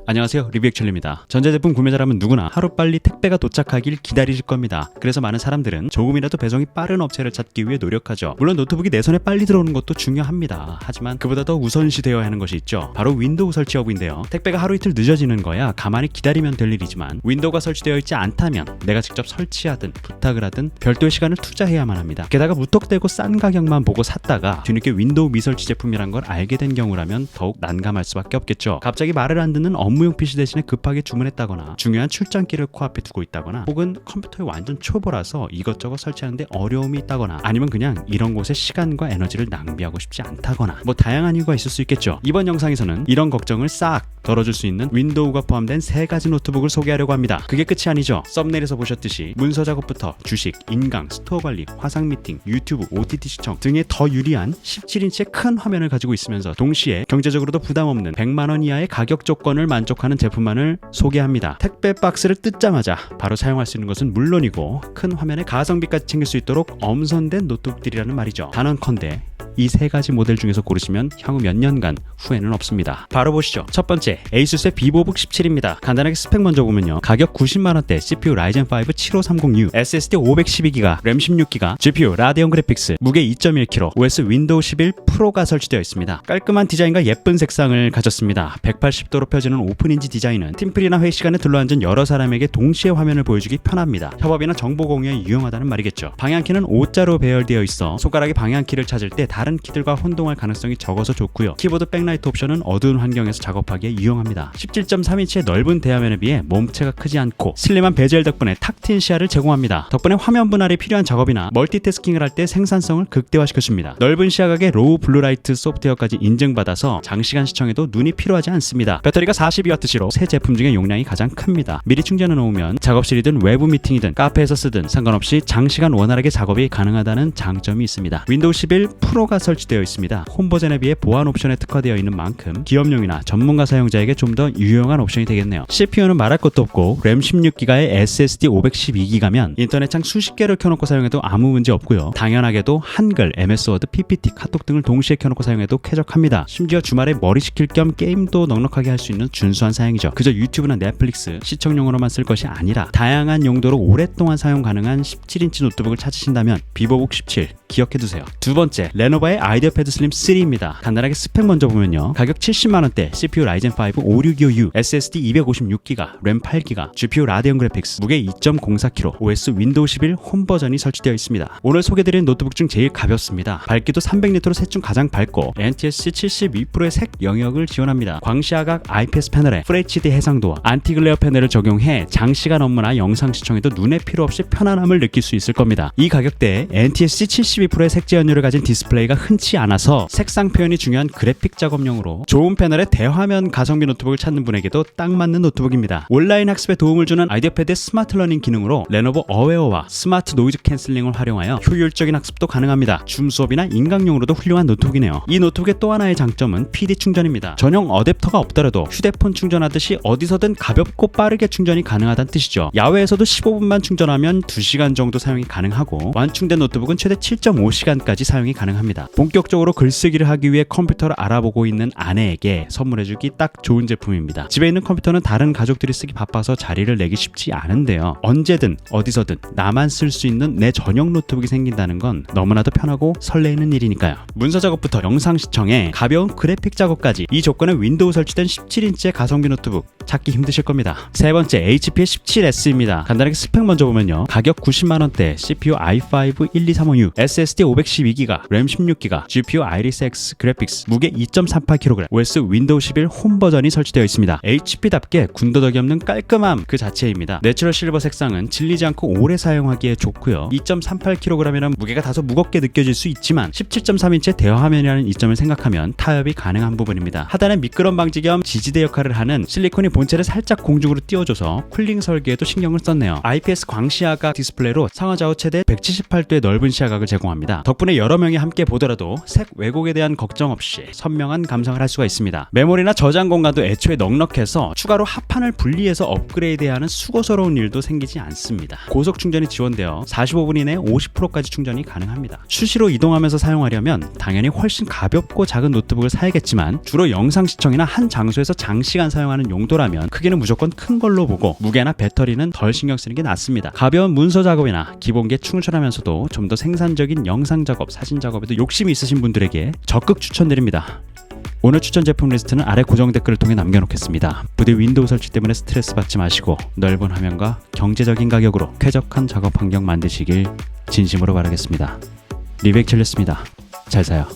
안녕하세요, 리뷰액츄얼리입니다. 전자제품 구매자라면 누구나 하루빨리 택배가 도착하길 기다리실 겁니다. 그래서 많은 사람들은 조금이라도 배송이 빠른 업체를 찾기 위해 노력하죠. 물론 노트북이 내 손에 빨리 들어오는 것도 중요합니다. 하지만 그보다 더 우선시되어야 하는 것이 있죠. 바로 윈도우 설치 여부인데요. 택배가 하루 이틀 늦어지는 거야 가만히 기다리면 될 일이지만 윈도우가 설치되어 있지 않다면 내가 직접 설치하든 부탁을 하든 별도의 시간을 투자해야만 합니다. 게다가 무턱대고 싼 가격만 보고 샀다가 뒤늦게 윈도우 미설치 제품이란 걸 알게 된 경우라면 더욱 난감할 수밖에 없겠죠. 갑자기 말을 안 듣는 업무용 PC 대신에 급하게 주문했다거나 중요한 출장기를 코앞에 두고 있다거나 혹은 컴퓨터에 완전 초보라서 이것저것 설치하는데 어려움이 있다거나 아니면 그냥 이런 곳에 시간과 에너지를 낭비하고 싶지 않다거나 뭐 다양한 이유가 있을 수 있겠죠. 이번 영상에서는 이런 걱정을 싹 덜어줄 수 있는 윈도우가 포함된 3가지 노트북을 소개하려고 합니다. 그게 끝이 아니죠. 썸네일에서 보셨듯이 문서 작업부터 주식, 인강, 스토어 관리, 화상 미팅, 유튜브, OTT 시청 등의 더 유리한 17인치의 큰 화면을 가지고 있으면서 동시에 경제적으로도 부담 없는 100만원 이하의 가격 조건을 만족하는 제품만을 소개합니다. 택배 박스를 뜯자마자 바로 사용할 수 있는 것은 물론이고 큰 화면에 가성비까지 챙길 수 있도록 엄선된 노트북들이라는 말이죠. 단언컨대 이 3가지 모델 중에서 고르시면 향후 몇 년간 후회는 없습니다. 바로 보시죠. 첫 번째, ASUS의 비보북 17입니다. 간단하게 스펙 먼저 보면요. 가격 90만원대, CPU 라이젠 5 7530U, SSD 512GB, 램 16GB, GPU 라데온 그래픽스, 무게 2.1kg, OS 윈도우 11 프로가 설치되어 있습니다. 깔끔한 디자인과 예쁜 색상을 가졌습니다. 180도로 펴지는 오픈인지 디자인은 팀플이나 회의 시간에 둘러앉은 여러 사람에게 동시에 화면을 보여주기 편합니다. 협업이나 정보 공유에 유용하다는 말이겠죠. 방향키는 O자로 배열되어 있어 손가락이 방향키를 찾을 때 다른 키들과 혼동할 가능성이 적어서 좋고요. 키보드 백라이트 옵션은 어두운 환경에서 작업하기에 유용합니다. 17.3인치의 넓은 대화면에 비해 몸체가 크지 않고 슬림한 베젤 덕분에 탁 트인 시야를 제공합니다. 덕분에 화면 분할이 필요한 작업이나 멀티태스킹을 할 때 생산성을 극대화시켜줍니다. 넓은 시야각의 로우 블루라이트 소프트웨어까지 인증받아서 장시간 시청에도 눈이 필요하지 않습니다. 배터리가 42W시로 새 제품 중에 용량이 가장 큽니다. 미리 충전해 놓으면 작업실이든 외부 미팅이든 카페에서 쓰든 상관없이 장시간 원활하게 작업이 가능하다는 장점이 있습니다. 윈도우 11 프로가 설치되어 있습니다. 홈 버전에 비해 보안 옵션에 특화되어 있는 만큼 기업용이나 전문가 사용자에게 좀 더 유용한 옵션이 되겠네요. CPU는 말할 것도 없고 램 16GB에 SSD 512GB면 인터넷창 수십 개를 켜놓고 사용해도 아무 문제 없고요. 당연하게도 한글, MS 워드, PPT, 카톡 등을 동시에 켜놓고 사용해도 쾌적합니다. 심지어 주말에 머리 식힐 겸 게임도 넉넉하게 할 수 있는 준수한 사양이죠. 그저 유튜브나 넷플릭스 시청용으로만 쓸 것이 아니라 다양한 용도로 오랫동안 사용 가능한 17인치 노트북을 찾으신다면 비보북 17 기억해두세요. 두 번째, 레노버의 아이디어 패드 슬림 3입니다. 간단하게 스펙 먼저 보면요. 가격 70만원대, CPU 라이젠 5 5625U, SSD 256GB, 램 8GB, GPU 라데온 그래픽스, 무게 2.04kg, OS 윈도우 11 홈 버전이 설치되어 있습니다. 오늘 소개드린 노트북 중 제일 가볍습니다. 밝기도 300니트로 셋 중 가장 밝고 NTSC 72%의 색 영역을 지원합니다. 광시야각 IPS 패널에 FHD 해상도와 안티글레어 패널을 적용해 장시간 업무나 영상 시청에도 눈에 필요 없이 편안함을 느낄 수 있을 겁니다. 이 가격대에 NTSC 72%의 색재 연료를 가진 디스플레이가 흔치 않아서 색상 표현이 중요한 그래픽 작업용으로 좋은 패널의 대화면 가성비 노트북을 찾는 분에게도 딱 맞는 노트북입니다. 온라인 학습에 도움을 주는 아이디어 패드의 스마트 러닝 기능으로 레노버 어웨어와 스마트 노이즈 캔슬링을 활용하여 효율적인 학습도 가능합니다. 줌 수업이나 인강용으로도 훌륭한 노트북이네요. 이 노트북의 또 하나의 장점은 PD 충전입니다. 전용 어댑터가 없더라도 휴대폰 충전하듯이 어디서든 가볍고 빠르게 충전이 가능하다는 뜻이죠. 야외에서도 15분만 충전하면 2시간 정도 사용이 가능하고 완충된 노트북은 최대 7.5시간까지 사용이 가능합니다. 본격적으로 글쓰기를 하기 위해 컴퓨터를 알아보고 있는 아내에게 선물해주기 딱 좋은 제품입니다. 집에 있는 컴퓨터는 다른 가족들이 쓰기 바빠서 자리를 내기 쉽지 않은데요. 언제든 어디서든 나만 쓸 수 있는 내 전용 노트북이 생긴다는 건 너무나도 편하고 설레이는 일이니까요. 문서 작업부터 영상 시청에 가벼운 그래픽 작업까지 이 조건에 윈도우 설치된 17인치의 가성비 노트북 찾기 힘드실 겁니다. 세 번째, HP의 17S입니다. 간단하게 스펙 먼저 보면요. 가격 90만원대, CPU i5 1235U, SSD 512GB, 램 16GB, GPU 아이리스 X 그래픽스, 무게 2.38kg, OS 윈도우 11 홈 버전이 설치되어 있습니다. HP답게 군더더기 없는 깔끔함 그 자체입니다. 내추럴 실버 색상은 질리지 않고 오래 사용하기에 좋고요. 2.38kg이란 무게가 다소 무겁게 느껴질 수 있지만 17.3인치의 대화화면이라는 이점을 생각하면 타협이 가능한 부분입니다. 하단에 미끄럼 방지 겸 지지대 역할을 하는 실리콘이 본체를 살짝 공중으로 띄워줘서 쿨링 설계에도 신경을 썼네요. IPS 광시야각 디스플레이로 상하 좌우 최대 178도의 넓은 시야각을 제공합니다. 제공합니다. 덕분에 여러 명이 함께 보더라도 색 왜곡에 대한 걱정 없이 선명한 감상을 할 수가 있습니다. 메모리나 저장 공간도 애초에 넉넉해서 추가로 합판을 분리해서 업그레이드해야 하는 수고스러운 일도 생기지 않습니다. 고속 충전이 지원되어 45분 이내에 50%까지 충전이 가능합니다. 수시로 이동하면서 사용하려면 당연히 훨씬 가볍고 작은 노트북을 사야겠지만 주로 영상 시청이나 한 장소에서 장시간 사용하는 용도라면 크기는 무조건 큰 걸로 보고 무게나 배터리는 덜 신경 쓰는 게 낫습니다. 가벼운 문서 작업이나 기본기에 충실하면서도 좀 더 생산적인 영상 작업, 사진 작업에도 욕심이 있으신 분들에게 적극 추천드립니다. 오늘 추천 제품 리스트는 아래 고정 댓글을 통해 남겨놓겠습니다. 부디 윈도우 설치 때문에 스트레스 받지 마시고 넓은 화면과 경제적인 가격으로 쾌적한 작업 환경 만드시길 진심으로 바라겠습니다. 리백첼렸습니다. 잘 사요.